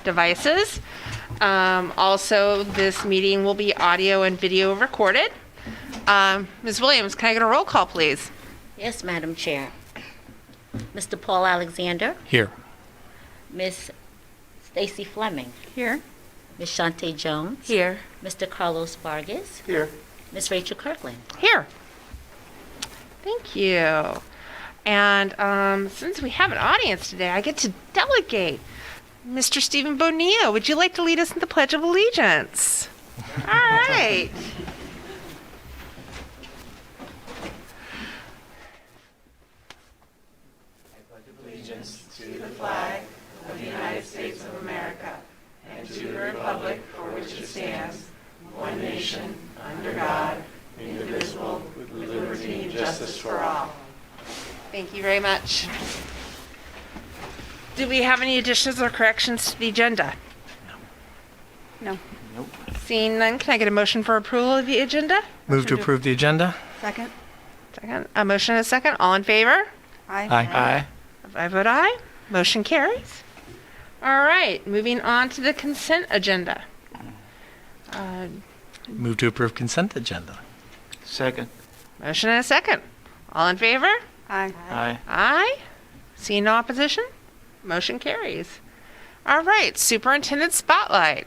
devices. Also, this meeting will be audio and video recorded. Ms. Williams, can I get a roll call, please? Yes, Madam Chair. Mr. Paul Alexander, Here. Miss Stacy Fleming, Here. Miss Shantae Jones, Here. Mr. Carlos Vargas, Here. Miss Rachel Kirkland. Here. Thank you. And since we have an audience today, I get to delegate. Mr. Stephen Bonilla, would you like to lead us in the Pledge of Allegiance? All right. Allegiance to the flag of the United States of America and to the republic for which it stands, one nation, under God, indivisible, with liberty and justice for all. Thank you very much. Do we have any additions or corrections to the agenda? No. Nope. Seeing none, can I get a motion for approval of the agenda? Move to approve the agenda? Second. Second. A motion and a second. All in favor? Aye. Aye. I vote aye. Motion carries. All right, moving on to the consent agenda. Move to approve consent agenda? Second. Motion and a second. All in favor? Aye. Aye. Aye. Seeing no opposition? Motion carries. All right, Superintendent Spotlight.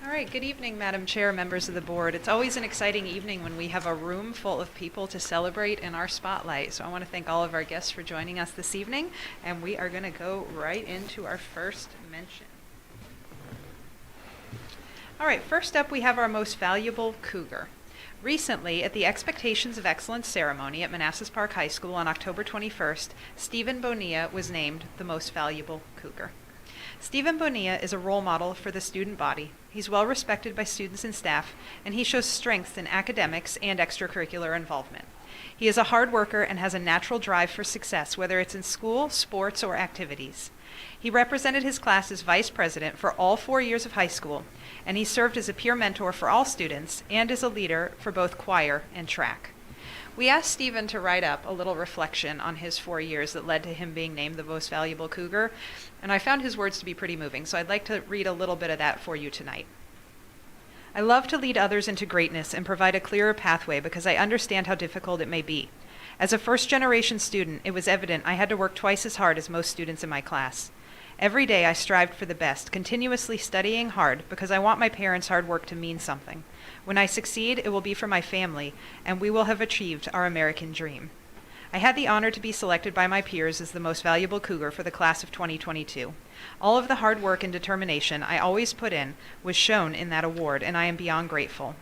All right, good evening, Madam Chair, members of the board. It's always an exciting evening when we have a room full of people to celebrate in our spotlight. So I want to thank all of our guests for joining us this evening, and we are going to go right into our first mention. All right, first up we have our most valuable cougar. Recently, at the Expectations of Excellence ceremony at Manassas Park High School on October 21st, Stephen Bonilla was named the most valuable cougar. Stephen Bonilla is a role model for the student body. He's well respected by students and staff, and he shows strengths in academics and extracurricular involvement. He is a hard worker and has a natural drive for success, whether it's in school, sports, or activities. He represented his class as vice president for all 4 years of high school, and he served as a peer mentor for all students and as a leader for both choir and track. We asked Stephen to write up a little reflection on his 4 years that led to him being named the most valuable cougar, and I found his words to be pretty moving, so I'd like to read a little bit of that for you tonight. I love to lead others into greatness and provide a clearer pathway because I understand how difficult it may be. As a first-generation student, it was evident I had to work twice as hard as most students in my class. Every day I strived for the best, continuously studying hard because I want my parents' hard work to mean something. When I succeed, it will be for my family, and we will have achieved our American dream. I had the honor to be selected by my peers as the most valuable cougar for the class of 2022. All of the hard work and determination I always put in was shown in that award, and I am beyond grateful.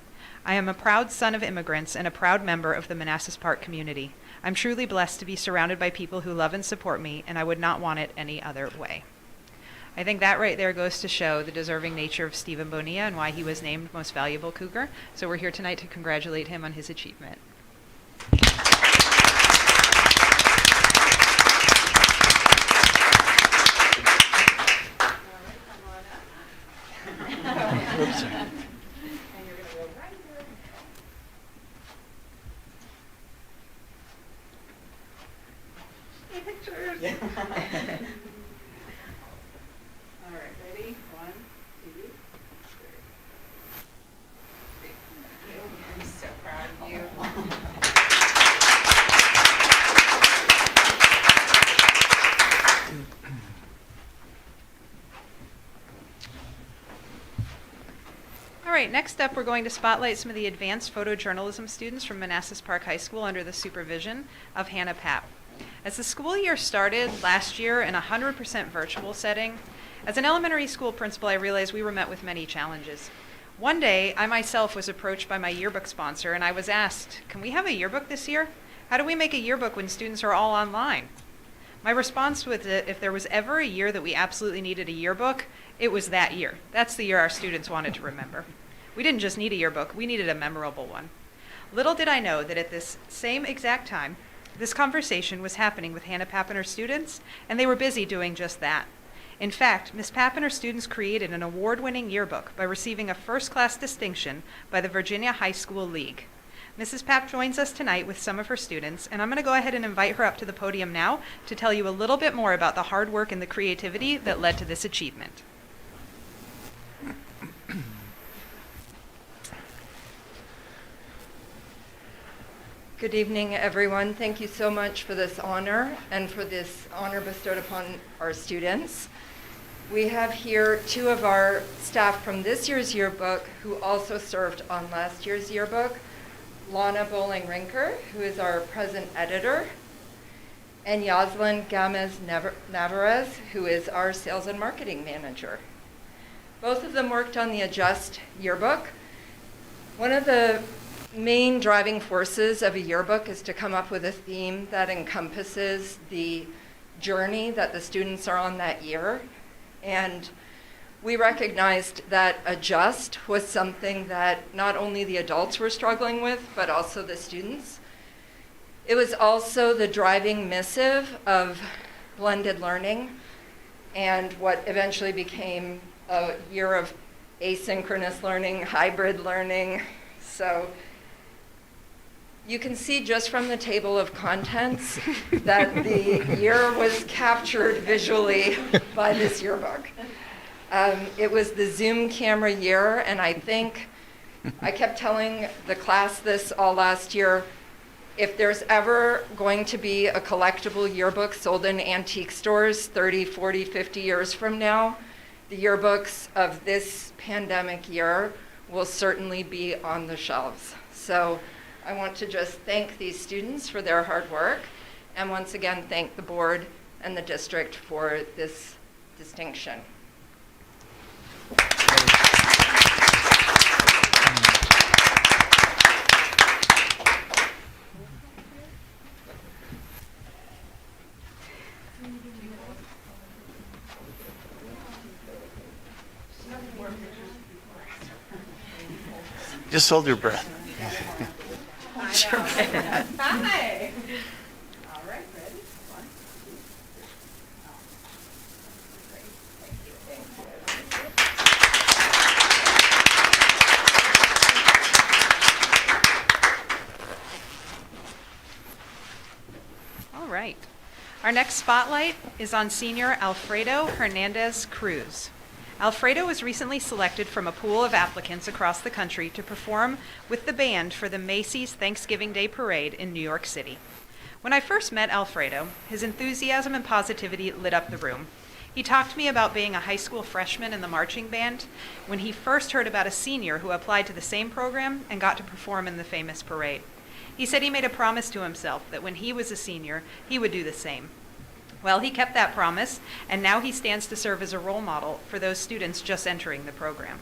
I am a proud son of immigrants and a proud member of the Manassas Park community. I'm truly blessed to be surrounded by people who love and support me, and I would not want it any other way. I think that right there goes to show the deserving nature of Stephen Bonilla and why he was named Most Valuable Cougar. So we're here tonight to congratulate him on his achievement. Oops. All right, ready? 1, 2, 3. I'm so proud of you. All right, next up we're going to spotlight some of the advanced photojournalism students from Manassas Park High School under the supervision of Hannah Papp. As the school year started last year in a 100% virtual setting, as an elementary school principal, I realized we were met with many challenges. One day, I myself was approached by my yearbook sponsor, and I was asked, can we have a yearbook this year? How do we make a yearbook when students are all online? My response was that if there was ever a year that we absolutely needed a yearbook, it was that year. That's the year our students wanted to remember. We didn't just need a yearbook, we needed a memorable one. Little did I know that at this same exact time, this conversation was happening with Hannah Papp and her students, and they were busy doing just that. In fact, Ms. Papp and her students created an award-winning yearbook by receiving a first-class distinction by the Virginia High School League. Mrs. Papp joins us tonight with some of her students, and I'm going to go ahead and invite her up to the podium now to tell you a little bit more about the hard work and the creativity that led to this achievement. Good evening, everyone. Thank you so much for this honor and for this honor bestowed upon our students. We have here two of our staff from this year's yearbook who also served on last year's yearbook, Lana Bowling-Rinker, who is our present editor, and Yaslin Gamez-Navarez, who is our sales and marketing manager. Both of them worked on the Adjust yearbook. One of the main driving forces of a yearbook is to come up with a theme that encompasses the journey that the students are on that year. And we recognized that Adjust was something that not only the adults were struggling with, but also the students. It was also the driving missive of blended learning and what eventually became a year of asynchronous learning, hybrid learning. So you can see just from the table of contents that the year was captured visually by this yearbook. It was the Zoom camera year, and I think I kept telling the class this all last year, if there's ever going to be a collectible yearbook sold in antique stores 30, 40, 50 years from now, the yearbooks of this pandemic year will certainly be on the shelves. So I want to just thank these students for their hard work, and once again thank the board and the district for this distinction. Just hold your breath. Hi. All right, ready? One, two, three. Great. Thank you. All right. Our next spotlight is on senior Alfredo Hernandez Cruz. Alfredo was recently selected from a pool of applicants across the country to perform with the band for the Macy's Thanksgiving Day Parade in New York City. When I first met Alfredo, his enthusiasm and positivity lit up the room. He talked to me about being a high school freshman in the marching band when he first heard about a senior who applied to the same program and got to perform in the famous parade. He said he made a promise to himself that when he was a senior, he would do the same. Well, he kept that promise, and now he stands to serve as a role model for those students just entering the program.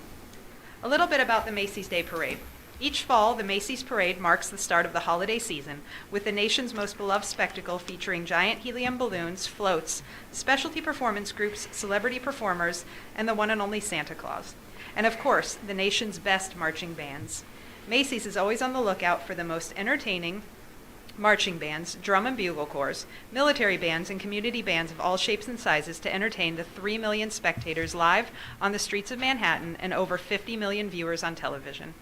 A little bit about the Macy's Day Parade. Each fall, the Macy's Parade marks the start of the holiday season, with the nation's most beloved spectacle featuring giant helium balloons, floats, specialty performance groups, celebrity performers, and the one and only Santa Claus. And of course, the nation's best marching bands. Macy's is always on the lookout for the most entertaining marching bands, drum and bugle corps, military bands, and community bands of all shapes and sizes to entertain the 3 million spectators live on the streets of Manhattan and over 50 million viewers on television.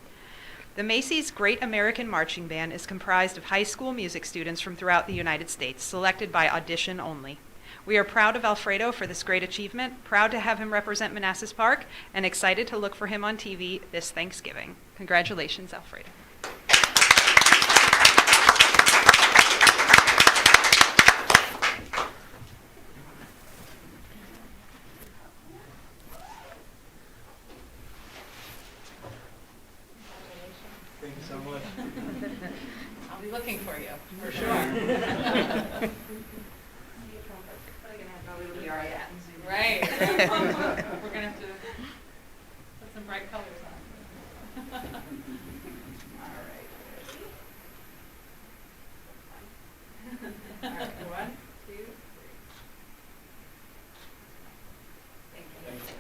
The Macy's Great American Marching Band is comprised of high school music students from throughout the United States, selected by audition only. We are proud of Alfredo for this great achievement, proud to have him represent Manassas Park, and excited to look for him on TV this Thanksgiving. Congratulations, Alfredo. Thank you so much. I'll be looking for you, for sure. Right. We're gonna have to put some bright colors on. All right. All right. 1, 2, 3. Thank you.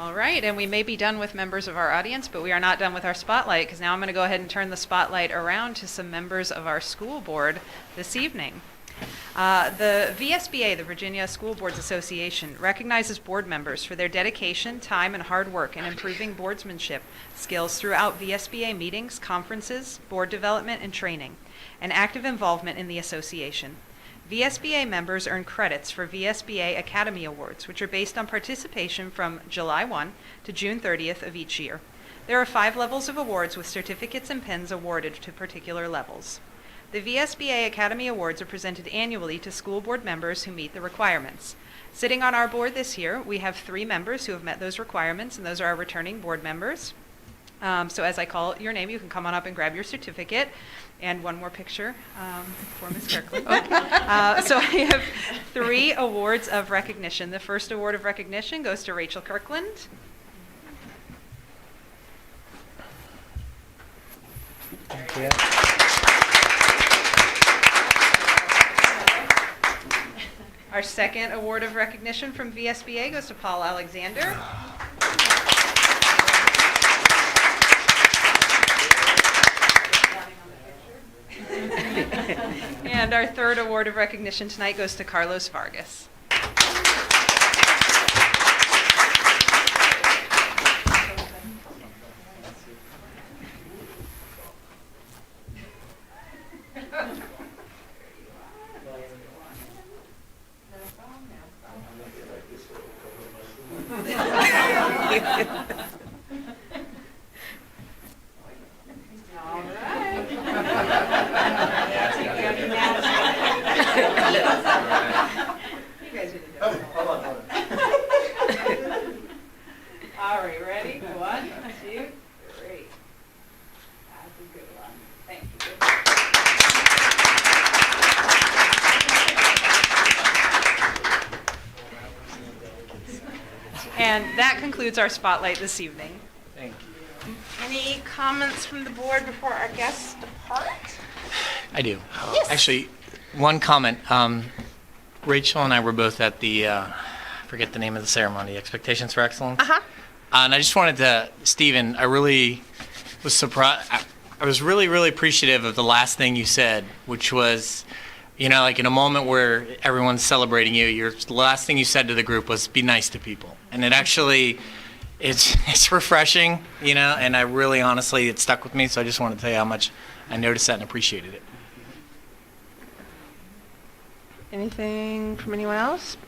All right, and we may be done with members of our audience, but we are not done with our spotlight, because now I'm going to go ahead and turn the spotlight around to some members of our school board this evening. The VSBA, the Virginia School Boards Association, recognizes board members for their dedication, time, and hard work in improving boardsmanship skills throughout VSBA meetings, conferences, board development, and training, and active involvement in the association. VSBA members earn credits for VSBA Academy Awards, which are based on participation from July 1 to June 30th of each year. There are 5 levels of awards with certificates and pins awarded to particular levels. The VSBA Academy Awards are presented annually to school board members who meet the requirements. Sitting on our board this year, we have 3 members who have met those requirements, and those are our returning board members. So as I call your name, you can come on up and grab your certificate. And one more picture for Ms. Kirkland. So I have 3 awards of recognition. The first award of recognition goes to Rachel Kirkland. Thank you. Our second award of recognition from VSBA goes to Paul Alexander. And our third award of recognition tonight goes to Carlos Vargas. All right, ready? 1, 2, 3. That's a good one. Thank you. And that concludes our spotlight this evening. Thank you. Any comments from the board before our guests depart? I do. Yes. Actually, one comment. Rachel and I were both at the, forget the name of the ceremony, Expectations for Excellence. Uh-huh. And I just wanted to, Stephen, I really was surprised. I was really, really appreciative of the last thing you said, which was, you know, like in a moment where everyone's celebrating you, the last thing you said to the group was, be nice to people. And it actually, it's refreshing, you know, and I really, honestly, it stuck with me. So I just wanted to tell you how much I noticed that and appreciated it. Anything from anyone else?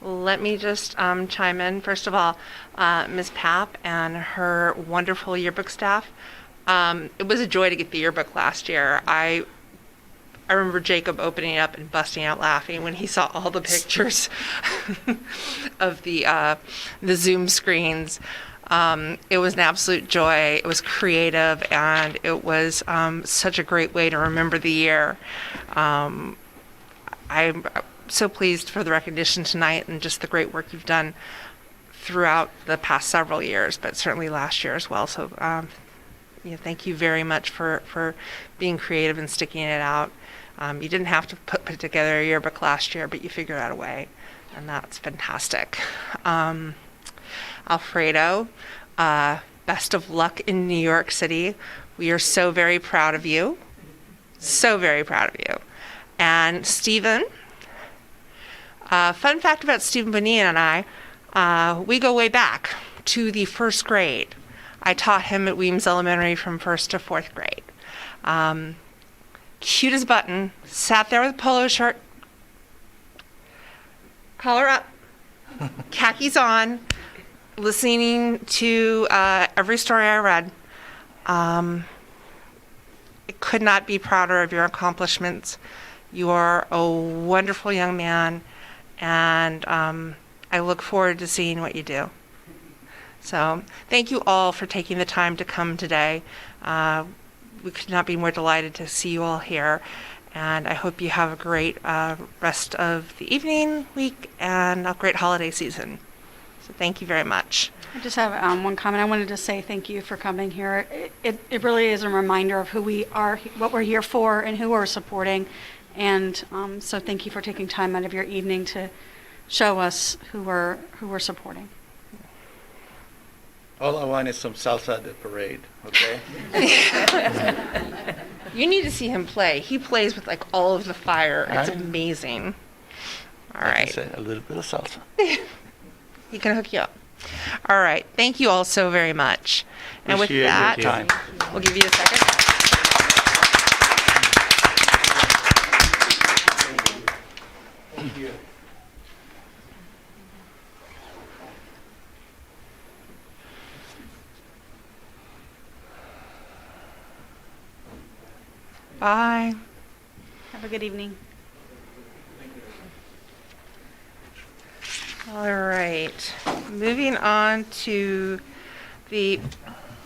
Let me just chime in. First of all, Ms. Papp and her wonderful yearbook staff. It was a joy to get the yearbook last year. I remember Jacob opening it up and busting out laughing when he saw all the pictures of the Zoom screens. It was an absolute joy. It was creative, and it was such a great way to remember the year. I'm so pleased for the recognition tonight and just the great work you've done throughout the past several years, but certainly last year as well. So thank you very much for being creative and sticking it out. You didn't have to put together a yearbook last year, but you figured out a way, and that's fantastic. Alfredo, best of luck in New York City. We are so very proud of you. So very proud of you. And Stephen, fun fact about Stephen Bonilla and I, we go way back to the first grade. I taught him at Weems Elementary from first to fourth grade. Cute as a button, sat there with a polo shirt, collar up, khakis on, listening to every story I read. I could not be prouder of your accomplishments. You are a wonderful young man, and I look forward to seeing what you do. So thank you all for taking the time to come today. We could not be more delighted to see you all here, and I hope you have a great rest of the evening, week, and a great holiday season. So thank you very much. I just have one comment. I wanted to say thank you for coming here. It really is a reminder of who we are, what we're here for, and who we're supporting. And so thank you for taking time out of your evening to show us who we're supporting. All I want is some salsa at the parade, okay? You need to see him play. He plays with like all of the fire. It's Alright. amazing. All Like I right. said, a little bit of salsa. He can hook you up. All right. Thank you all so very much. And with Appreciate your that, time. we'll give you a second. Bye. Have a good evening. All right. Moving on to the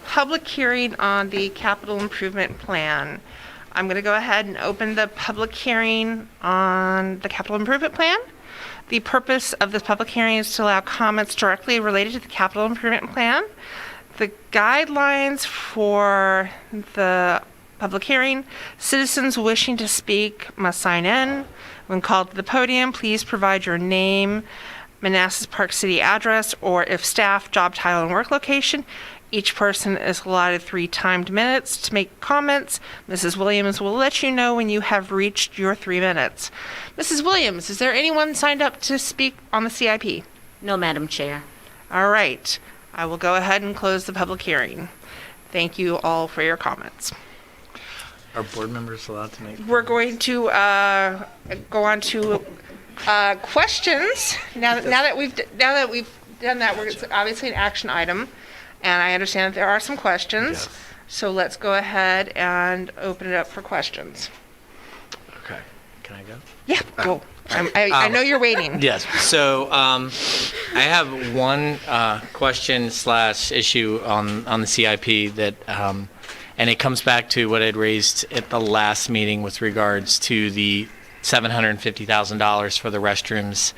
public hearing on the capital improvement plan. I'm going to go ahead and open the public hearing on the capital improvement plan. The purpose of this public hearing is to allow comments directly related to the capital improvement plan. The guidelines for the public hearing: citizens wishing to speak must sign in. When called to the podium, please provide your name, Manassas Park City address, or if staff, job title, and work location. Each person is allotted 3 timed minutes to make comments. Mrs. Williams will let you know when you have reached your 3 minutes. Mrs. Williams, is there anyone signed up to speak on the CIP? No, Madam Chair. All right. I will go ahead and close the public hearing. Thank you all for your comments. Are board members allowed to make? We're going to go on to questions. Now that we've done that, it's obviously an action item, and I understand that there are some questions. Yes. So let's go ahead and open it up for questions. Okay. Can I go? Yeah, go. I know you're waiting. Yes. So I have one question / issue on the CIP that, and it comes back to what I'd raised at the last meeting with regards to the $750,000 for the restrooms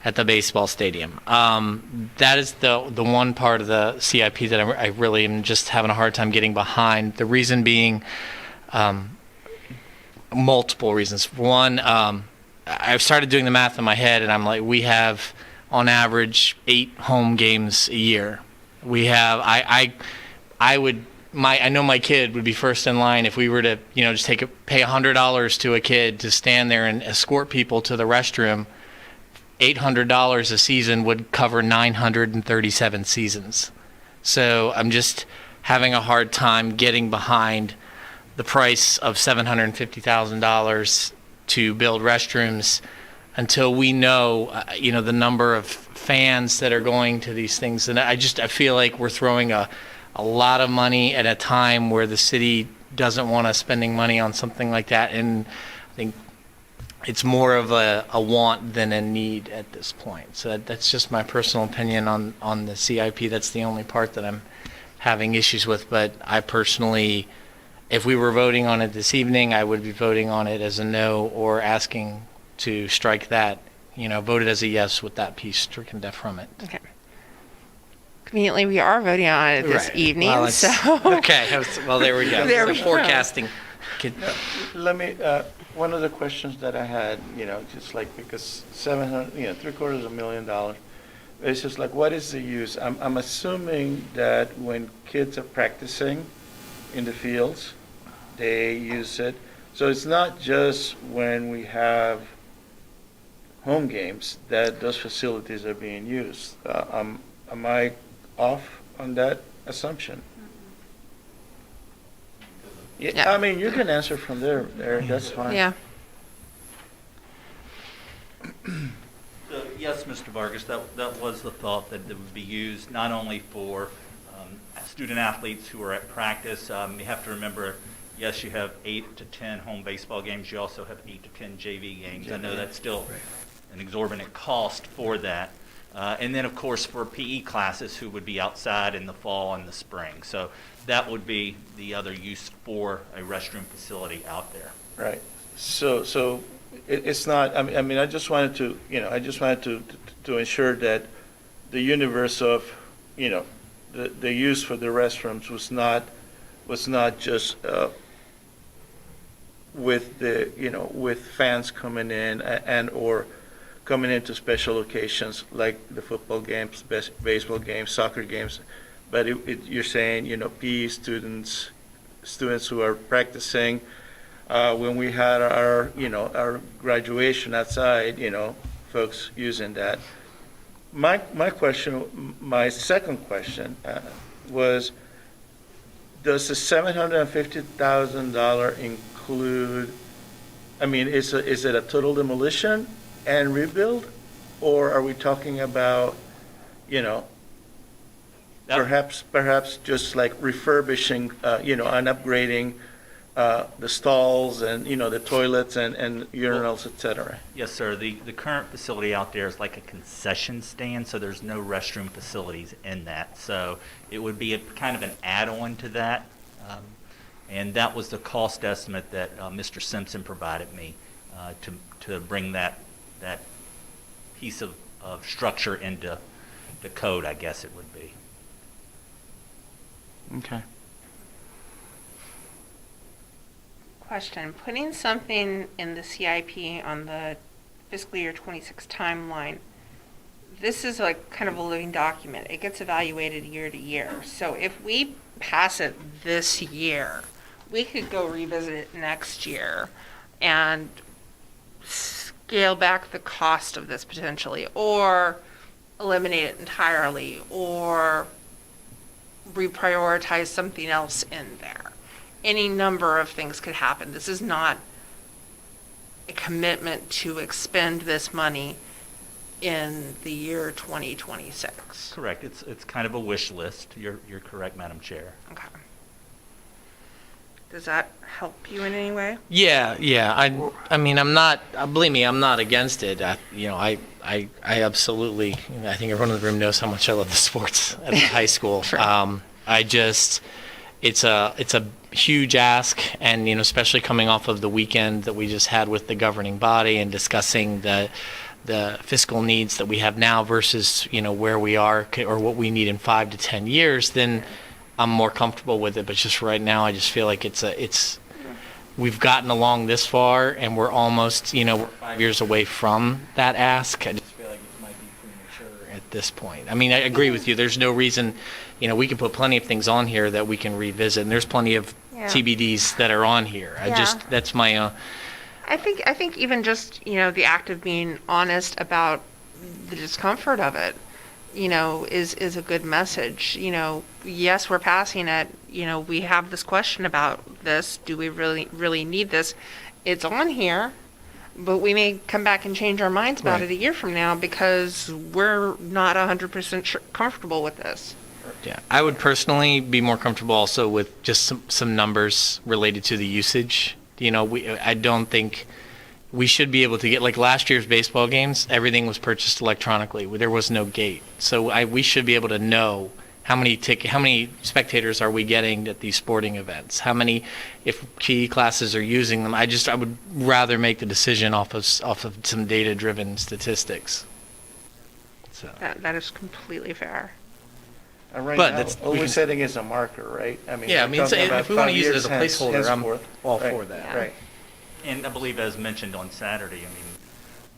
at the baseball stadium. That is the one part of the CIP that I really am just having a hard time getting behind. The reason being multiple reasons. One, I've started doing the math in my head, and I'm like, we have on average 8 home games a year. We have, I know my kid would be first in line if we were to, just pay $100 to a kid to stand there and escort people to the restroom. $800 a season would cover 937 seasons. So I'm just having a hard time getting behind the price of $750,000 to build restrooms until we know, the number of fans that are going to these things. And I feel like we're throwing a lot of money at a time where the city doesn't want us spending money on something like that. And I think it's more of a want than a need at this point. So that's just my personal opinion on the CIP. That's the only part that I'm having issues with. But I personally, if we were voting on it this evening, I would be voting on it as a no or asking to strike that, voted as a yes with that piece stricken from it. Okay. Conveniently, we are voting on it this Right. evening, Well, so. Okay, well, there we go. There So we go. forecasting. Let me, one of the questions that I had, just like, because $750,000, it's just like, what is the use? I'm assuming that when kids are practicing in the fields, they use it. So it's not just when we have home games that those facilities are being used. Am I off on that assumption? Yeah, Yeah. I mean, you can answer from there, Eric, that's fine. Yeah. Yes, Mr. Vargas, that was the thought, that it would be used not only for student athletes who are at practice. You have to remember, yes, you have 8 to 10 home baseball games. You also have 8 to 10 JV games. I know that's still an exorbitant cost for that. And then, of course, for PE classes who would be outside in the fall and the spring. So that would be the other use for a restroom facility out there. Right. So it's not, I mean, I just wanted to, to ensure that the universe of, the use for the restrooms was not just with the, with fans coming in and or coming into special occasions like the football games, baseball games, soccer games, but you're saying, PE students who are practicing, when we had our, our graduation outside, folks using that. My second question was, does the $750,000 include, is it a total demolition and rebuild? Or are we talking about, perhaps just like refurbishing, and upgrading the stalls and, the toilets and urinals, et cetera? Yes, sir. The current facility out there is like a concession stand, so there's no restroom facilities in that. So it would be a kind of an add-on to that. And that was the cost estimate that Mr. Simpson provided me to bring that piece of structure into the code, I guess it would be. Okay. Question. Putting something in the CIP on the fiscal year 26 timeline, this is like kind of a living document. It gets evaluated year to year. So if we pass it this year, we could go revisit it next year and scale back the cost of this potentially, or eliminate it entirely, or reprioritize something else in there. Any number of things could happen. This is not a commitment to expend this money in the year 2026. Correct. It's kind of a wish list. You're correct, Madam Chair. Okay. Does that help you in any way? Yeah. I mean, I'm not. Believe me, I'm not against it. I absolutely. I think everyone in the room knows how much I love the sports at the high school. Sure. It's a huge ask, and especially coming off of the weekend that we just had with the governing body and discussing the fiscal needs that we have now versus where we are or what we need in 5 to 10 years, then I'm more comfortable with it. But just right now, I just feel like we've gotten along this far, and we're almost we're 5 years away from that ask. I just feel like it might be premature at this point. I mean, I agree with you. There's no reason. We can put plenty of things on here that we can revisit, and there's plenty of TBDs that are on here. That's my. I think even just the act of being honest about the discomfort of it, is a good message. Yes, we're passing it. We have this question about this. Do we really need this? It's on here, but we may come back and change our minds about it a year from now because we're not 100% comfortable with this. Yeah, I would personally be more comfortable also with just some numbers related to the usage. I don't think we should be able to get, like last year's baseball games, everything was purchased electronically. There was no gate. So we should be able to know how many spectators are we getting at these sporting events? How many, if PE classes are using them? I would rather make the decision off of some data-driven statistics. So That is completely fair. And right But now, that's- all we we're can- setting is a marker, right? I mean, yeah, I we're mean, talking about if we want to 5 use it years as a placeholder, I'm henceforth. all Right, for that. Yeah. Right. And I believe, as mentioned on Saturday,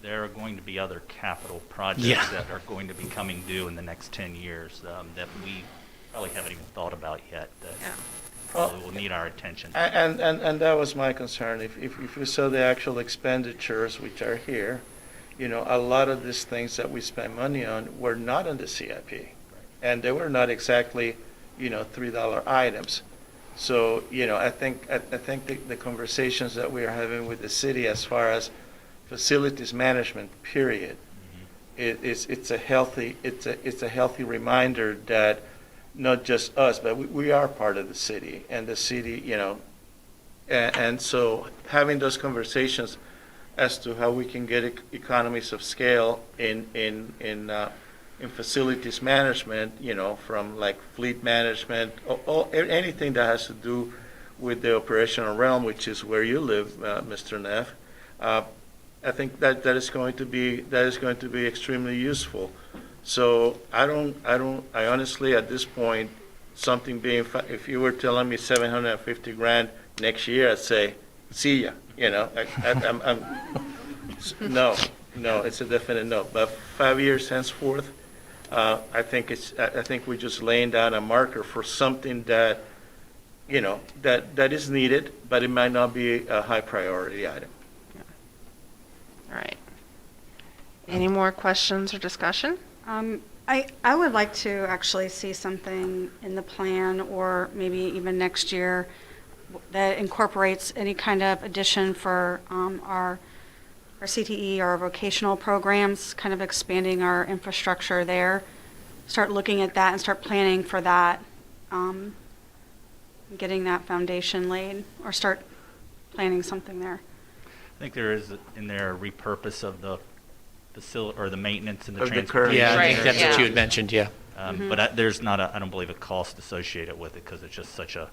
there are going to be other capital projects that are going to be coming due in the next 10 years that we probably haven't even thought about yet that probably will need our attention. And that was my concern. If you saw the actual expenditures, which are here, a lot of these things that we spend money on were not in the CIP. And they were not exactly, $3 items. So, I think the conversations that we are having with the city as far as facilities management, period, it's a healthy reminder that not just us, but we are part of the city, and the city, and so having those conversations as to how we can get economies of scale in facilities management, from like fleet management, anything that has to do with the operational realm, which is where you live, Mr. Neff. I think that is going to be extremely useful. So I honestly at this point, something being, if you were telling me $750,000 next year, I'd say, see ya. No, it's a definite no. But 5 years henceforth, I think we're just laying down a marker for something that, that is needed, but it might not be a high priority item. All right. Any more questions or discussion? I would like to actually see something in the plan, or maybe even next year, that incorporates any kind of addition for our CTE, our vocational programs, kind of expanding our infrastructure there. Start looking at that and start planning for that, getting that foundation laid, or start planning something there. I think there is in there a repurpose of the facility or the maintenance and the Of the transportation. current- Yeah, I Right, think that's yeah. what you had mentioned, yeah. But there's not I don't believe, a cost associated with it because it's just such a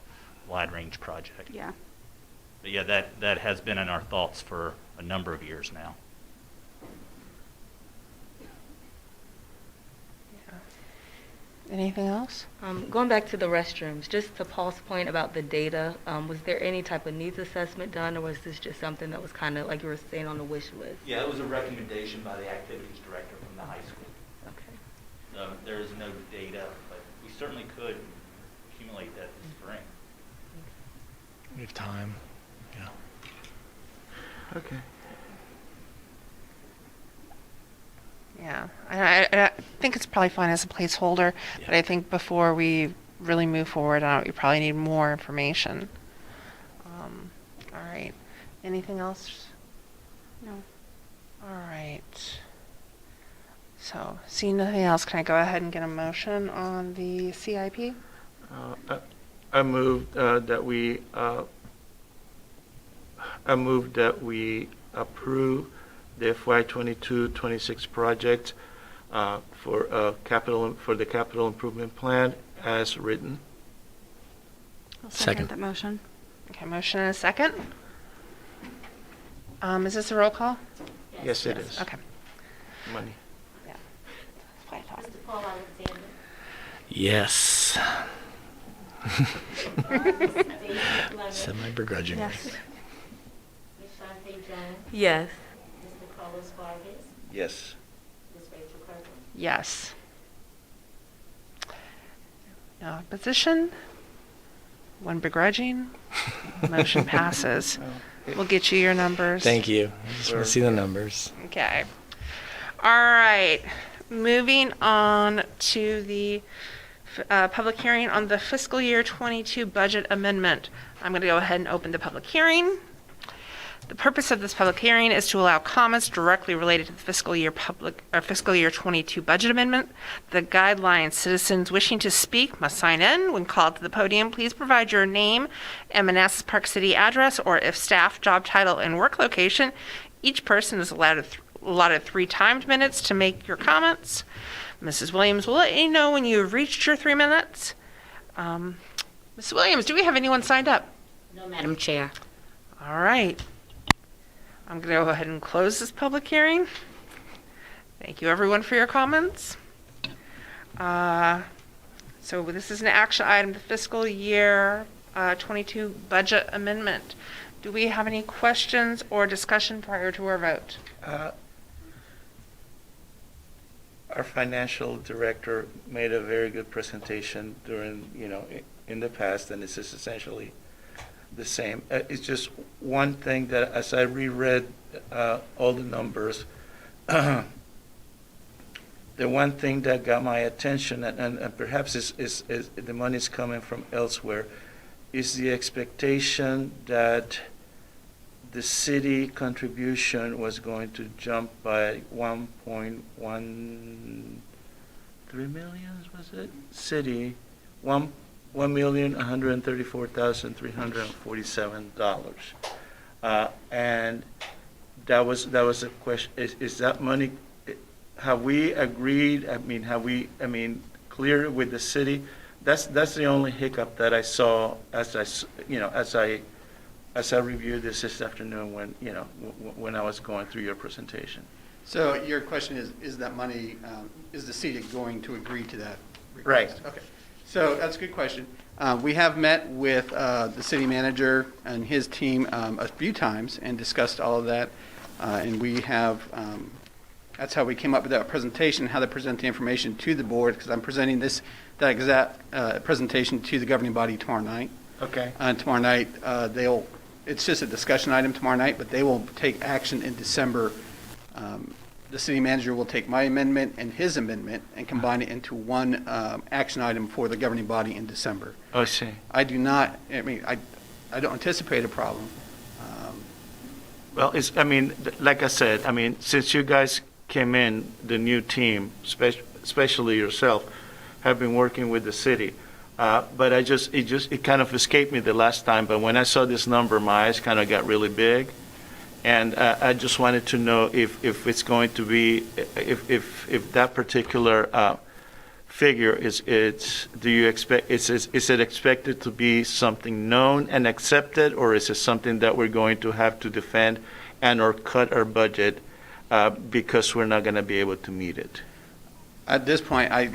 wide-range project. Yeah. But yeah, that has been in our thoughts for a number of years now. Anything else? Going back to the restrooms, just to Paul's point about the data, was there any type of needs assessment done, or was this just something that was kind of, like you were saying, on the wish list? Yeah, it was a recommendation by the activities director from the high school. Okay. There is no data, but we certainly could accumulate that this spring. We have time, yeah. Okay. Yeah, I think it's probably fine as a placeholder, but I think before we really move forward on it, we probably need more information. All right. Anything else? No. All right. So, seeing nothing else, can I go ahead and get a motion on the CIP? I move that we approve the FY 22-26 project for the capital improvement plan as written. I'll Second. that motion. Okay, motion and a second. Is this a roll call? Yes, it is. Okay. Money. Yeah. That's what I thought. Mr. Paul Alexander. Yes. Semi-begrudgingly. Yes. Ms. Shante Jones. Yes. Mr. Carlos Vargas. Yes. Ms. Rachel Kirkland. Yes. No opposition? One begrudging? Motion passes. We'll get you your numbers. Thank you. I just want to see the numbers. Okay. All right. Moving on to the public hearing on the fiscal year 22 budget amendment. I'm going to go ahead and open the public hearing. The purpose of this public hearing is to allow comments directly related to the fiscal year 22 budget amendment. The guidelines: citizens wishing to speak must sign in. When called to the podium, please provide your name and Manassas Park City address, or if staff, job title, and work location. Each person is allotted 3 timed minutes to make your comments. Mrs. Williams will let you know when you have reached your 3 minutes. Mrs. Williams, do we have anyone signed up? No, Madam Chair. All right. I'm going to go ahead and close this public hearing. Thank you, everyone, for your comments. So this is an action item, the fiscal year 22 budget amendment. Do we have any questions or discussion prior to our vote? Our financial director made a very good presentation during, in the past, and this is essentially the same. It's just one thing that as I reread all the numbers, the one thing that got my attention, and perhaps is the money's coming from elsewhere, is the expectation that the city contribution was going to jump by 1.13 million, was it? City, $1,134,347. And that was a question, is that money, have we agreed, clear with the city? That's the only hiccup that I saw as I reviewed this afternoon when I was going through your presentation. So your question is that money, is the city going to agree to that request? Right. Okay. So that's a good question. We have met with the city manager and his team a few times and discussed all of that. And we have, that's how we came up with that presentation, how to present the information to the board, because I'm presenting that exact presentation to the governing body tomorrow night. Okay. Tomorrow night, it's just a discussion item tomorrow night, but they will take action in December. The city manager will take my amendment and his amendment and combine it into one action item for the governing body in December. I see. I don't anticipate a problem. Well, like I said, since you guys came in, the new team, especially yourself, have been working with the city. But it kind of escaped me the last time. But when I saw this number, my eyes kind of got really big. And I just wanted to know if it's going to be, if that particular figure is it expected to be something known and accepted, or is it something that we're going to have to defend and or cut our budget because we're not going to be able to meet it? At this point, I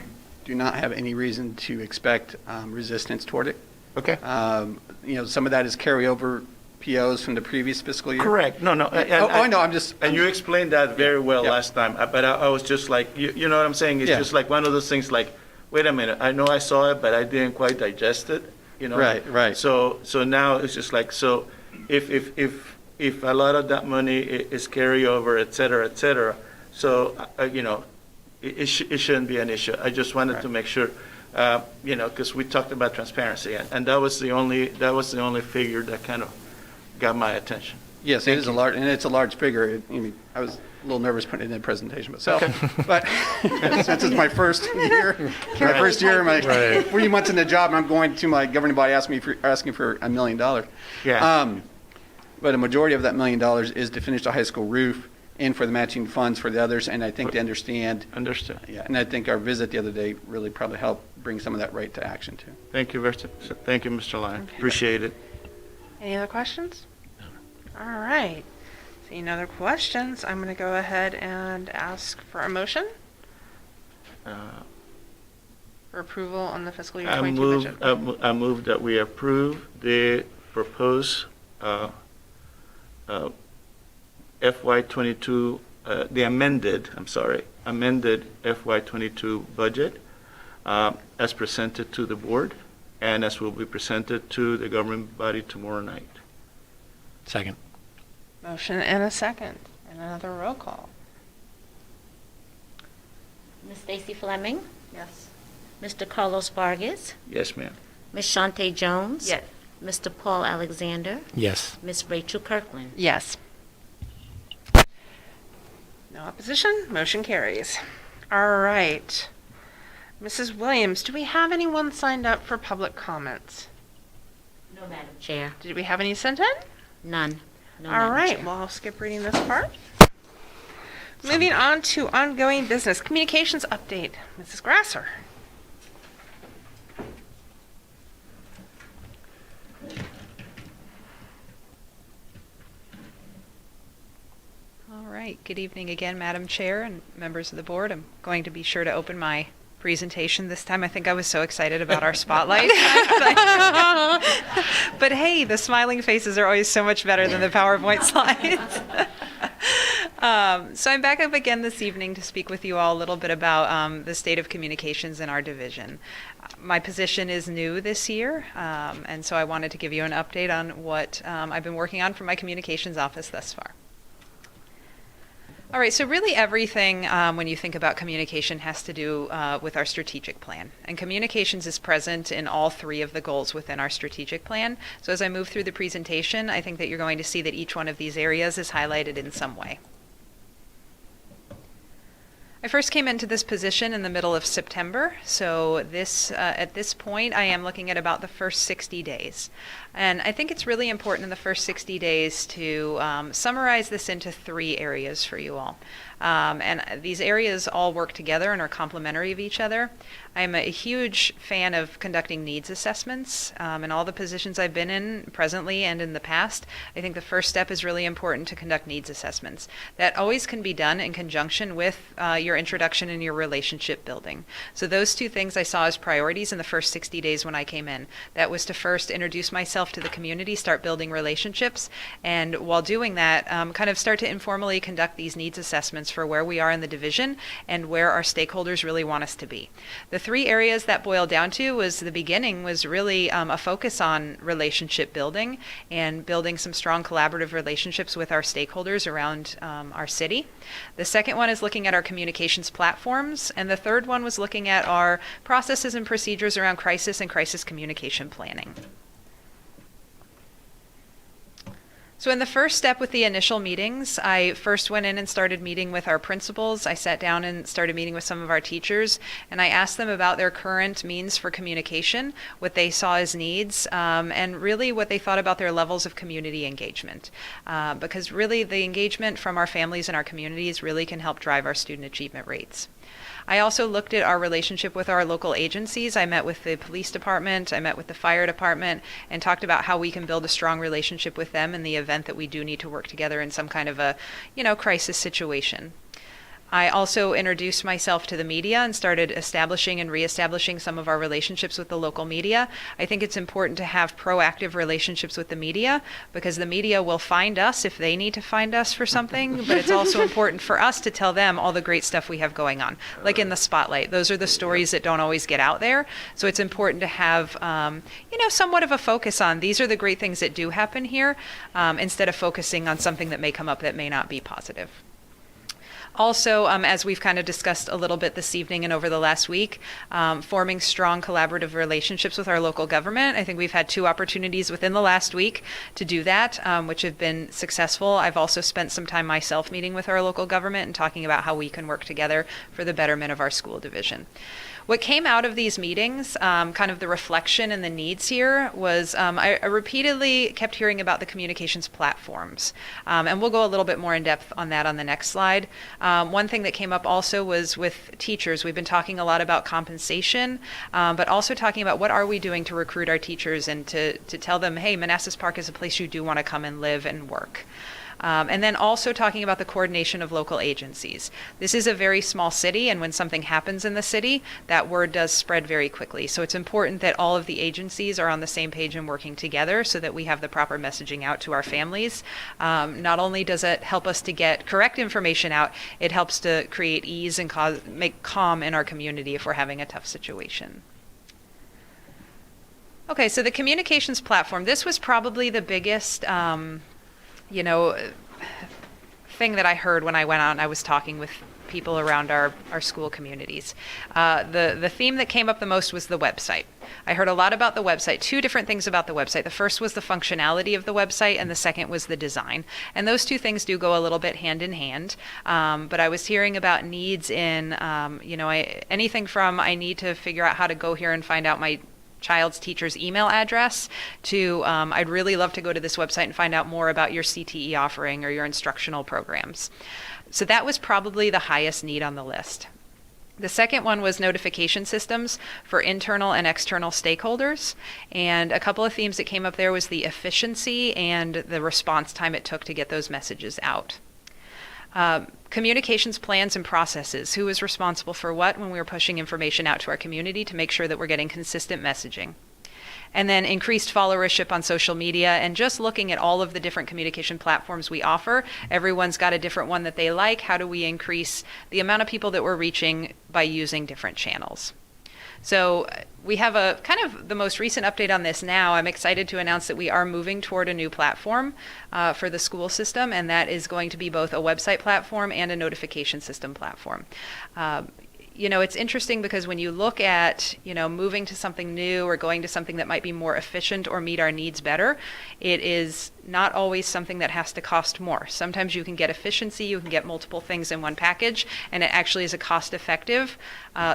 do not have any reason to expect resistance toward it. Okay. Some of that is carryover POs from the previous fiscal year. Correct. No. I know. And you explained that very well last time. But I was just like, you know what I'm saying? It's just like one of those things. Like, wait a minute. I know I saw it, but I didn't quite digest it. Right. So now it's just like, so if a lot of that money is carryover, et cetera, so it shouldn't be an issue. I just wanted to make sure. Because we talked about transparency, and that was the only figure that kind of got my attention. Yes, it is a large, and it's a large figure. I was a little nervous putting it in the presentation myself, but since it's my first year, 3 months in the job, and I'm going to my governing body asking for $1 million. Yeah. But a majority of that $1 million is to finish the high school roof and for the matching funds for the others, and I think they understand. Understood. Yeah, and I think our visit the other day really probably helped bring some of that right to action too. Thank you, Thank you, Mr. Lyon. Appreciate it. Any other questions? All right. Seeing no other questions, I'm going to go ahead and ask for a motion for approval on the fiscal year 22 budget. I move that we approve the proposed FY22, the amended FY22 budget as presented to the board and as will be presented to the governing body tomorrow night. Second. Motion and a second. And another roll call. Ms. Stacy Fleming, Yes. Mr. Carlos Vargas, Yes, ma'am. Ms. Shante Jones. Yes. Mr. Paul Alexander, Yes. Ms. Rachel Kirkland. Yes. No opposition. Motion carries. All right. Mrs. Williams, do we have anyone signed up for public comments? No, Madam Chair. Did we have any sent in? None. No, All Madam right. Chair. Well, I'll skip reading this part. Moving on to ongoing business. Communications update. Mrs. Grasser. All right. Good evening again, Madam Chair and members of the board. I'm going to be sure to open my presentation this time. I think I was so excited about our spotlight. But hey, the smiling faces are always so much better than the PowerPoint slides. So I'm back up again this evening to speak with you all a little bit about the state of communications in our division. My position is new this year, and so I wanted to give you an update on what I've been working on for my communications office thus far. All right, so really everything when you think about communication has to do with our strategic plan. And communications is present in all three of the goals within our strategic plan. So as I move through the presentation, I think that you're going to see that each one of these areas is highlighted in some way. I first came into this position in the middle of September, so at this point I am looking at about the first 60 days. And I think it's really important in the first 60 days to summarize this into 3 areas for you all. And these areas all work together and are complementary of each other. I'm a huge fan of conducting needs assessments in all the positions I've been in presently and in the past. I think the first step is really important to conduct needs assessments. That always can be done in conjunction with your introduction and your relationship building. So those 2 things I saw as priorities in the first 60 days when I came in. That was to first introduce myself to the community, start building relationships, and while doing that, kind of start to informally conduct these needs assessments for where we are in the division and where our stakeholders really want us to be. The three areas that boiled down to was the beginning was really a focus on relationship building and building some strong collaborative relationships with our stakeholders around our city. The second one is looking at our communications platforms, and the third one was looking at our processes and procedures around crisis and crisis communication planning. So in the first step with the initial meetings, I first went in and started meeting with our principals. I sat down and started meeting with some of our teachers, and I asked them about their current means for communication, what they saw as needs, and really what they thought about their levels of community engagement. Because really the engagement from our families and our communities really can help drive our student achievement rates. I also looked at our relationship with our local agencies. I met with the police department, I met with the fire department, and talked about how we can build a strong relationship with them in the event that we do need to work together in some kind of a, crisis situation. I also introduced myself to the media and started establishing and reestablishing some of our relationships with the local media. I think it's important to have proactive relationships with the media because the media will find us if they need to find us for something, but it's also important for us to tell them all the great stuff we have going on, like in the Spotlight. Those are the stories that don't always get out there, so it's important to have, somewhat of a focus on these are the great things that do happen here, instead of focusing on something that may come up that may not be positive. Also, as we've kind of discussed a little bit this evening and over the last week, forming strong collaborative relationships with our local government. I think we've had 2 opportunities within the last week to do that, which have been successful. I've also spent some time myself meeting with our local government and talking about how we can work together for the betterment of our school division. What came out of these meetings, kind of the reflection and the needs here, was I repeatedly kept hearing about the communications platforms. And we'll go a little bit more in depth on that on the next slide. One thing that came up also was with teachers. We've been talking a lot about compensation, but also talking about what are we doing to recruit our teachers and to tell them, hey, Manassas Park is a place you do want to come and live and work. And then also talking about the coordination of local agencies. This is a very small city, and when something happens in the city, that word does spread very quickly. So it's important that all of the agencies are on the same page and working together so that we have the proper messaging out to our families. Not only does it help us to get correct information out, it helps to create ease and make calm in our community if we're having a tough situation. Okay, so the communications platform, this was probably the biggest thing that I heard when I went out and I was talking with people around our school communities. The theme that came up the most was the website. I heard a lot about the website, 2 different things about the website. The first was the functionality of the website, and the second was the design. And those 2 things do go a little bit hand in hand. But I was hearing about needs in, anything from I need to figure out how to go here and find out my child's teacher's email address to I'd really love to go to this website and find out more about your CTE offering or your instructional programs. So that was probably the highest need on the list. The second one was notification systems for internal and external stakeholders. And a couple of themes that came up there was the efficiency and the response time it took to get those messages out. Communications plans and processes. Who is responsible for what when we were pushing information out to our community to make sure that we're getting consistent messaging. And then increased followership on social media and just looking at all of the different communication platforms we offer. Everyone's got a different one that they like. How do we increase the amount of people that we're reaching by using different channels? So we have a kind of the most recent update on this now. I'm excited to announce that we are moving toward a new platform for the school system, and that is going to be both a website platform and a notification system platform. It's interesting because when you look at, moving to something new or going to something that might be more efficient or meet our needs better, it is not always something that has to cost more. Sometimes you can get efficiency, you can get multiple things in one package, and it actually is a cost-effective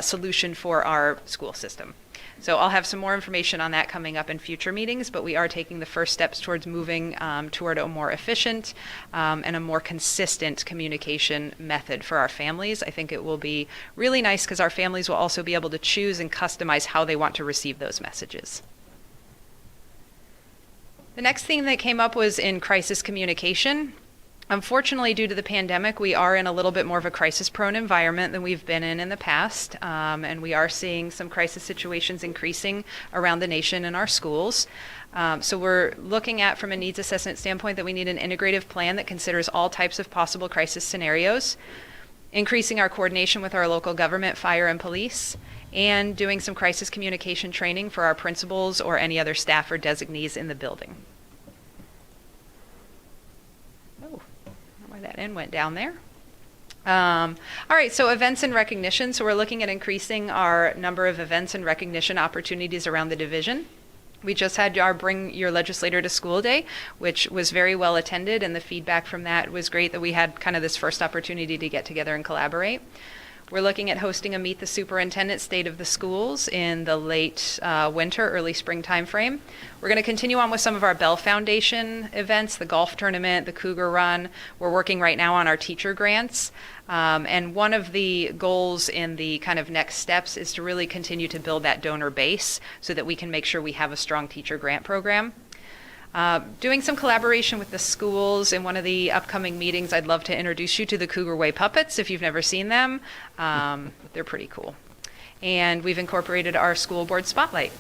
solution for our school system. So I'll have some more information on that coming up in future meetings, but we are taking the first steps towards moving toward a more efficient and a more consistent communication method for our families. I think it will be really nice because our families will also be able to choose and customize how they want to receive those messages. The next thing that came up was in crisis communication. Unfortunately, due to the pandemic, we are in a little bit more of a crisis-prone environment than we've been in the past, and we are seeing some crisis situations increasing around the nation in our schools. So we're looking at, from a needs assessment standpoint, that we need an integrative plan that considers all types of possible crisis scenarios. increasing our coordination with our local government, fire, and police, and doing some crisis communication training for our principals or any other staff or designees in the building. Oh, I don't know why that N went down there. All right, so events and recognition. So we're looking at increasing our number of events and recognition opportunities around the division. We just had our Bring Your Legislator to School Day, which was very well attended, and the feedback from that was great that we had kind of this first opportunity to get together and collaborate. We're looking at hosting a Meet the Superintendent State of the Schools in the late winter, early spring timeframe. We're going to continue on with some of our Bell Foundation events, the golf tournament, the Cougar Run. We're working right now on our teacher grants. And one of the goals in the kind of next steps is to really continue to build that donor base so that we can make sure we have a strong teacher grant program. Doing some collaboration with the schools. In one of the upcoming meetings, I'd love to introduce you to the Cougar Way Puppets if you've never seen them. They're pretty cool. And we've incorporated our school board spotlight.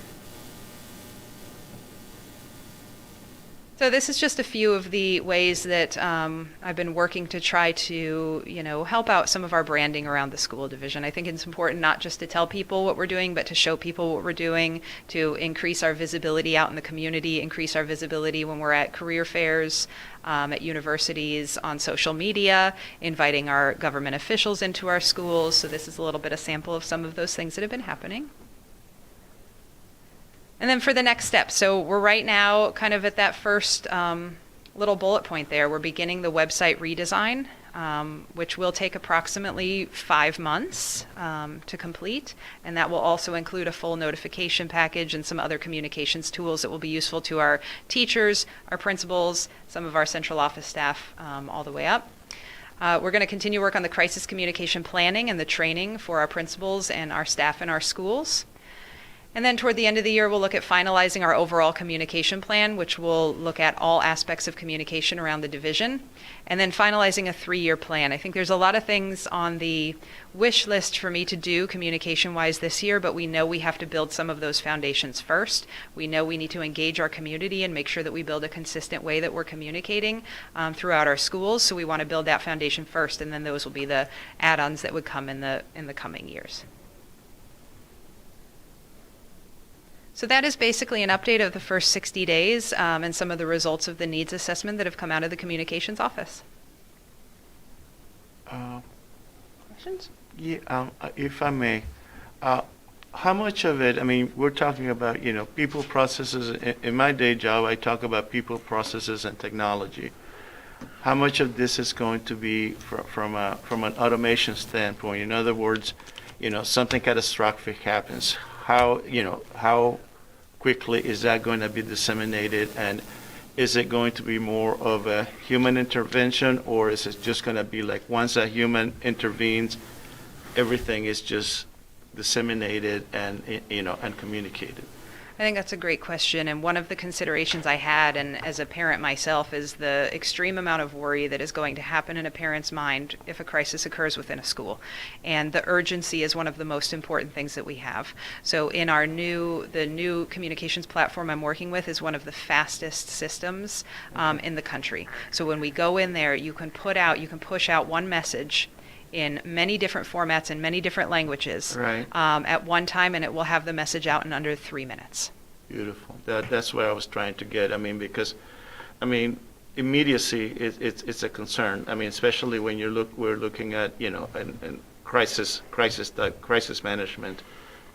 So this is just a few of the ways that I've been working to try to, help out some of our branding around the school division. I think it's important not just to tell people what we're doing, but to show people what we're doing, to increase our visibility out in the community, increase our visibility when we're at career fairs, at universities, on social media, inviting our government officials into our schools. So this is a little bit of sample of some of those things that have been happening. And then for the next step, so we're right now kind of at that first little bullet point there. We're beginning the website redesign, which will take approximately 5 months to complete. And that will also include a full notification package and some other communications tools that will be useful to our teachers, our principals, some of our central office staff, all the way up. We're going to continue work on the crisis communication planning and the training for our principals and our staff in our schools. And then toward the end of the year, we'll look at finalizing our overall communication plan, which will look at all aspects of communication around the division, and then finalizing a 3-year plan. I think there's a lot of things on the wish list for me to do communication-wise this year, but we know we have to build some of those foundations first. We know we need to engage our community and make sure that we build a consistent way that we're communicating throughout our schools. So we want to build that foundation first, and then those will be the add-ons that would come in the coming years. So that is basically an update of the first 60 days and some of the results of the needs assessment that have come out of the communications office. Questions? Yeah, if I may, how much of it, we're talking about, people, processes. In my day job, I talk about people, processes, and technology. How much of this is going to be from an automation standpoint? In other words, something catastrophic happens. How quickly is that going to be disseminated, and is it going to be more of a human intervention, or is it just going to be like once a human intervenes, everything is just disseminated and communicated? I think that's a great question, and one of the considerations I had, and as a parent myself, is the extreme amount of worry that is going to happen in a parent's mind if a crisis occurs within a school. And the urgency is one of the most important things that we have. So in the new communications platform I'm working with is one of the fastest systems in the country. So when we go in there, you can push out one message in many different formats and many different languages at one time, and it will have the message out in under 3 minutes. Beautiful. That's what I was trying to get. Because immediacy it's a concern. Especially when we're looking at and crisis management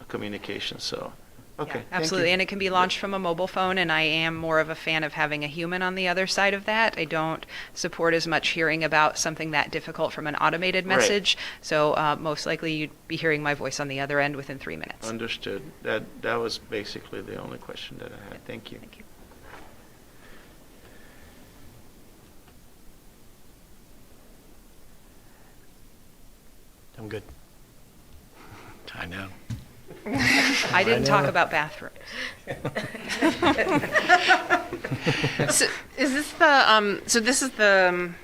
communication. So. Okay. Yeah, absolutely. And it can be launched from a mobile phone, and I am more of a fan of having a human on the other side of that. I don't support as much hearing about something that difficult from an automated message. Right. So most likely you'd be hearing my voice on the other end within 3 minutes. Understood. That was basically the only question that I had. Thank you. Thank you. I'm good. I know. I didn't talk about bathrooms. So this is the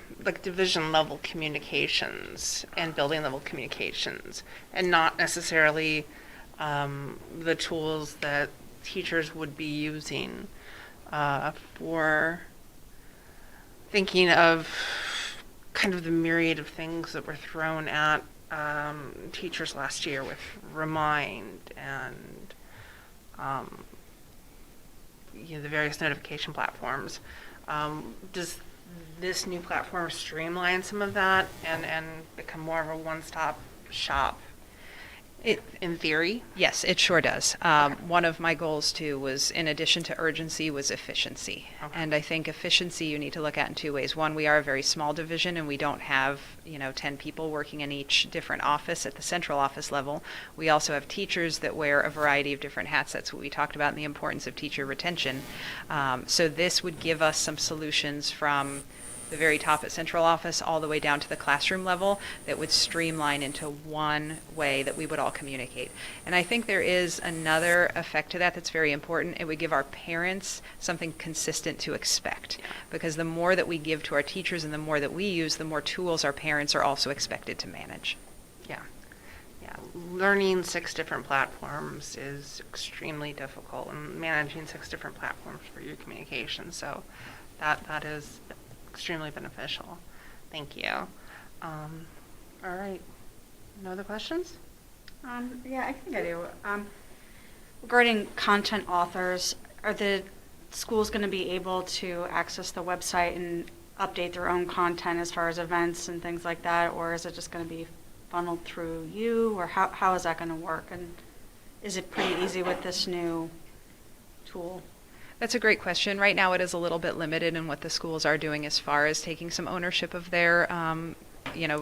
division level communications and building level communications, and not necessarily the tools that teachers would be using for thinking of kind of the myriad of things that were thrown at teachers last year with Remind and the various notification platforms. Does this new platform streamline some of that and become more of a one-stop shop? In theory? Yes, it sure does. One of my goals too was, in addition to urgency, was efficiency. Okay. And I think efficiency you need to look at in two ways. One, we are a very small division and we don't have 10 people working in each different office at the central office level. We also have teachers that wear a variety of different hats. That's what we talked about in the importance of teacher retention. So this would give us some solutions from the very top at central office all the way down to the classroom level that would streamline into one way that we would all communicate. And I think there is another effect to that that's very important. It would give our parents something consistent to expect, because the more that we give to our teachers and the more that we use, the more tools our parents are also expected to manage. Yeah. Learning 6 different platforms is extremely difficult, and managing 6 different platforms for your communication. So that is extremely beneficial. Thank you. All right. No other questions? Yeah, I think I do. Regarding content authors, are the schools going to be able to access the website and update their own content as far as events and things like that, or is it just going to be funneled through you, or how is that going to work? And is it pretty easy with this new tool? That's a great question. Right now it is a little bit limited in what the schools are doing as far as taking some ownership of their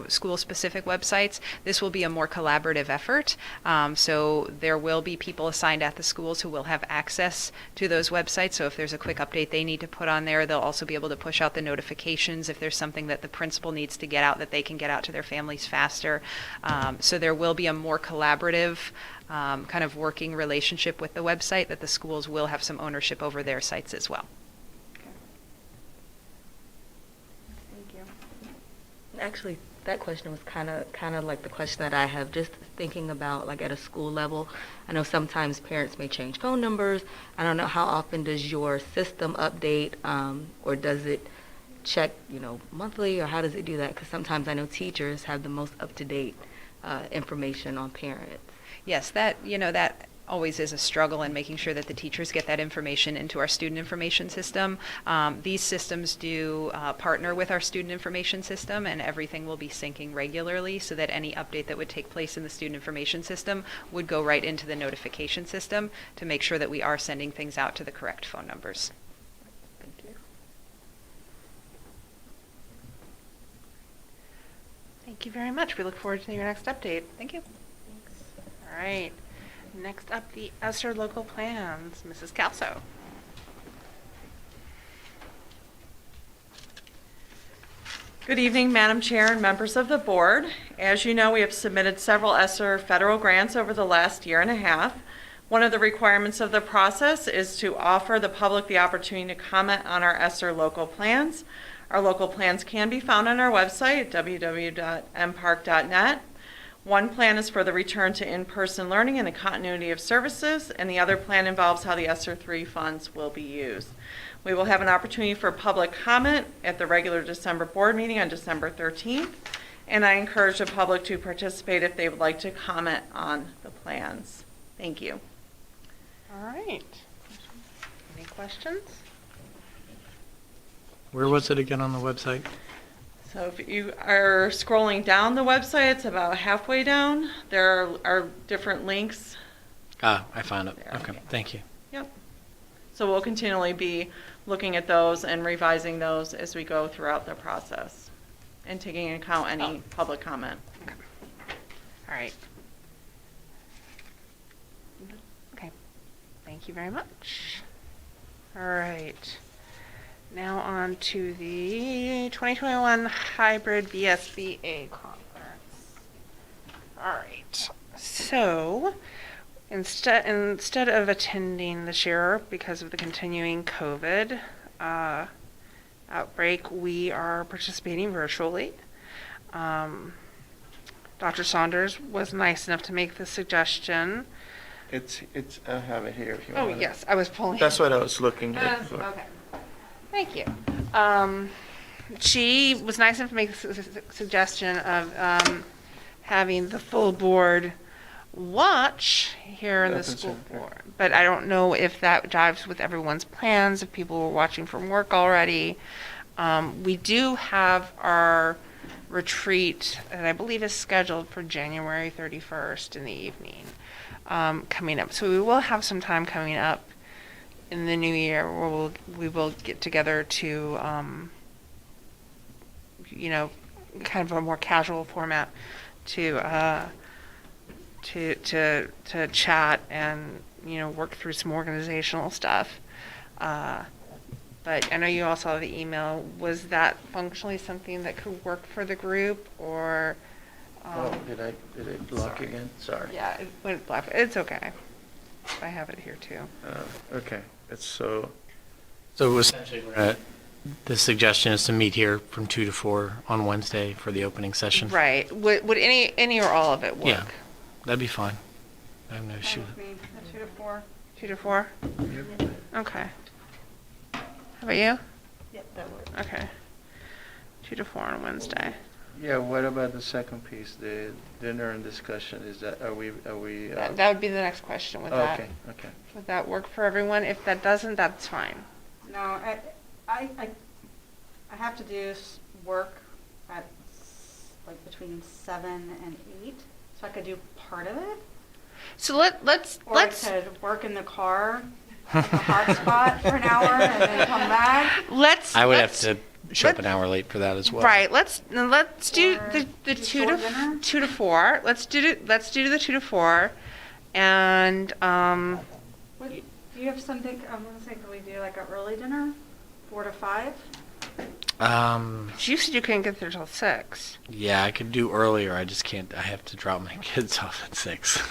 school-specific websites. This will be a more collaborative effort. So there will be people assigned at the schools who will have access to those websites. So if there's a quick update they need to put on there, they'll also be able to push out the notifications if there's something that the principal needs to get out that they can get out to their families faster. So there will be a more collaborative kind of working relationship with the website, that the schools will have some ownership over their sites as well. Okay. Thank you. Actually, that question was kind of like the question that I have, just thinking about like at a school level. I know sometimes parents may change phone numbers. I don't know, how often does your system update, or does it check, monthly, or how does it do that? Because sometimes I know teachers have the most up-to-date information on parents. Yes, that always is a struggle in making sure that the teachers get that information into our student information system. These systems do partner with our student information system, and everything will be syncing regularly so that any update that would take place in the student information system would go right into the notification system to make sure that we are sending things out to the correct phone numbers. Thank you. Thank you very much. We look forward to your next update. Thank you. All right. Next up, the ESSER local plans. Mrs. Calso. Good evening, Madam Chair and members of the board. As you know, we have submitted several ESSER federal grants over the last year and a half. One of the requirements of the process is to offer the public the opportunity to comment on our ESSER local plans. Our local plans can be found on our website, www.mpark.net. One plan is for the return to in-person learning and the continuity of services, and the other plan involves how the ESSER 3 funds will be used. We will have an opportunity for public comment at the regular December board meeting on December 13th, and I encourage the public to participate if they would like to comment on the plans. Thank you. All right. Any questions? Where was it again on the website? So if you are scrolling down the website, it's about halfway down. There are different links. I found it. There, Okay, okay. thank you. Yep. So we'll continually be looking at those and revising those as we go throughout the process and taking into account any public comment. All right. Okay. Thank you very much. All right. Now on to the 2021 Hybrid VSBA Conference. All right. So instead of attending this year because of the continuing COVID outbreak, we are participating virtually. Dr. Saunders was nice enough to make the suggestion. It's. I have it here if you Oh, want. yes, I was pulling. That's what I was looking at. Okay. Thank you. she was nice enough to make a suggestion of having the full board watch here in the Open school center. board. But I don't know if that jives with everyone's plans, if people were watching from work already. We do have our retreat that I believe is scheduled for January 31st in the evening coming up. So we will have some time coming up in the new year where we will get together to, kind of a more casual format to chat and, work through some organizational stuff. But I know you also have the email. Was that functionally something that could work for the group, or? Did it block sorry. again? Sorry. Yeah, it went black. It's okay. I have it here too. Okay, it's so, So essentially, the suggestion is to meet here from 2 to 4 on Wednesday for the opening session. Right. Would any or all of it work? Yeah, that'd be fine. I have no issue. Fine with me, at 2 to 4. 2 to 4? Okay. How about you? Yep, that works. Okay. 2 to 4 on Wednesday. yeah, what about the second piece, the dinner and discussion? Is that, are we? That would be the next question with that. Okay. Would that work for everyone? If that doesn't, that's fine. No, I have to do work at like between 7 and 8, so I could do part of it. So let's Or I could work in the car, like a hotspot for an hour and then come back. I would have to show up an hour late for that as well. Right. Let's do Or the before dinner? 2 to 4. Let's do the 2 to 4, and What, do you have something, I want to say, could we do like an early dinner, 4 to 5? you said you couldn't get there till 6. Yeah, I could do earlier. I just can't. I have to drop my kids off at 6.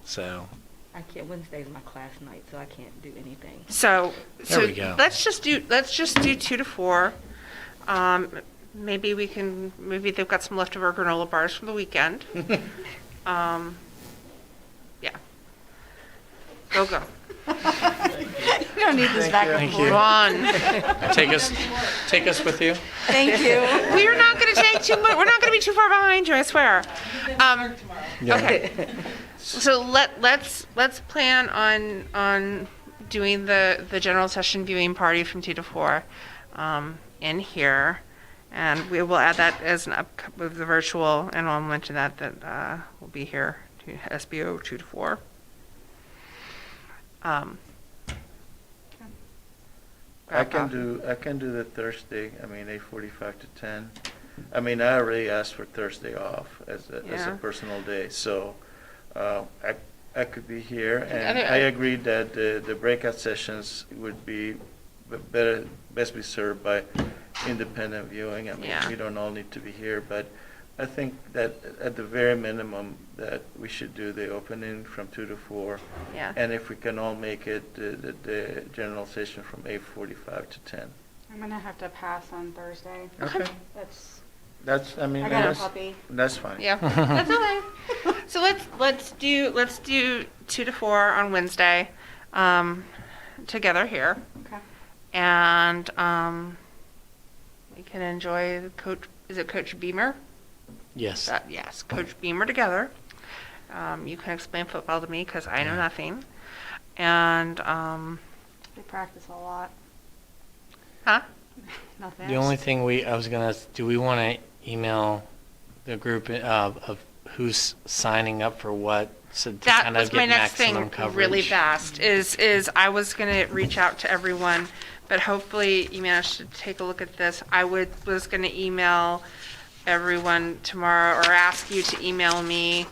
So I can't, Wednesday's my class night, so I can't do anything. So There we go. let's just do 2 to 4. Maybe they've got some leftover granola bars from the weekend. Yeah. Go. You don't need this back and Thank forth. you. Go on. take us with you. Thank you. We're not going to take too much. We're not going to be too far behind you, I swear. Okay. So let's plan on doing the general session viewing party from 2 to 4 in here, and we will add that as an up with the virtual, and I'll mention that we'll be here to SBO 2 to 4. I can do the Thursday, 8:45 to 10. I already asked for Thursday off as a Yeah. personal day, so I could be here, and think- I agreed that the breakout sessions would be best be served by independent viewing. Yeah. We don't all need to be here, but I think that at the very minimum that we should do the opening from 2 to 4. Yeah. And if we can all make it, the general session from 8:45 to 10. I'm going to have to pass on Thursday. Okay. That's, I got a that's, puppy. that's fine. Yeah, that's okay. So let's do 2 to 4 on Wednesday, together here, Okay. and we can enjoy Coach. Is it Coach Beamer? Yes. Yes, Coach Beamer together. You can explain football to me because I know nothing, and They practice a lot. huh? Nothing. The only thing I was gonna ask, do we want to email the group of who's signing up for what, so to That kind was of my get next maximum thing coverage? really fast is I was going to reach out to everyone, but hopefully you managed to take a look at this. I was going to email everyone tomorrow, or ask you to email me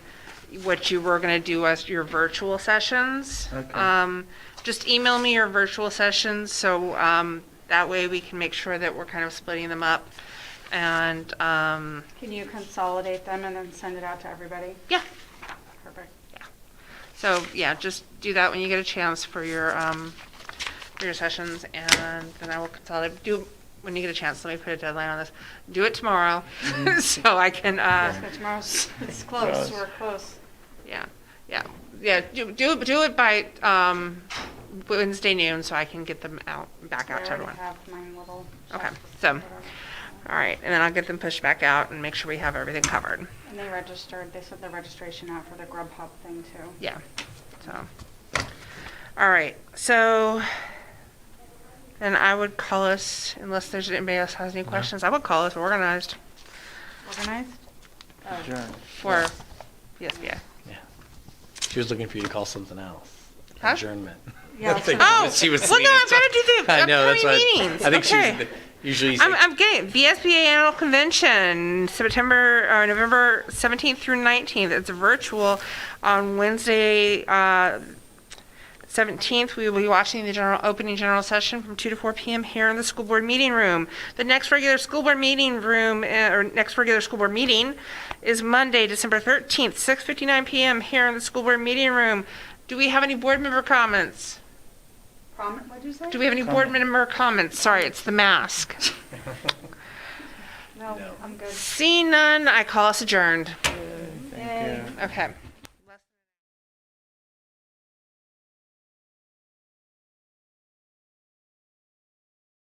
what you were going to do as your virtual sessions. Okay. Just email me your virtual sessions, so that way we can make sure that we're kind of splitting them up. And Can you consolidate them and then send it out to everybody? yeah. Perfect. So yeah, just do that when you get a chance for your sessions, and then I will consolidate. Do when you get a chance. Let me put a deadline on this. Do it tomorrow, so I can. But tomorrow's, it's close. Close. We're close. Yeah. Do it by Wednesday noon, so I can get them back out to I everyone. already have my little. Okay, checks, so, whatever. All right, and then I'll get them pushed back out and make sure we have everything covered. And they sent the registration out for the Grubhub thing too. Yeah, so. All right, so then I would call us, unless there's anybody else has any questions, I would call us organized Organized? Adjourn. for Vsca. She was looking for you to call something else. Huh? Adjournment. Yeah, I think Oh, she was well, no, leaning I've got to to- do the I know, that's upcoming why meetings. I think Okay. she's usually. I'm getting VSBA Annual Convention, November 17th through 19th. It's virtual on Wednesday, 17th. We will be watching the opening general session from 2 to 4 p.m. here in the school board meeting room. The next regular school board meeting is Monday, December 13th, 6:59 p.m. here in the school board meeting room. Do we have any board member comments? What'd you say? Do we have any board member comments? Sorry, it's the mask. No, I'm good. Seeing none, I call us adjourned. Thank you. Okay.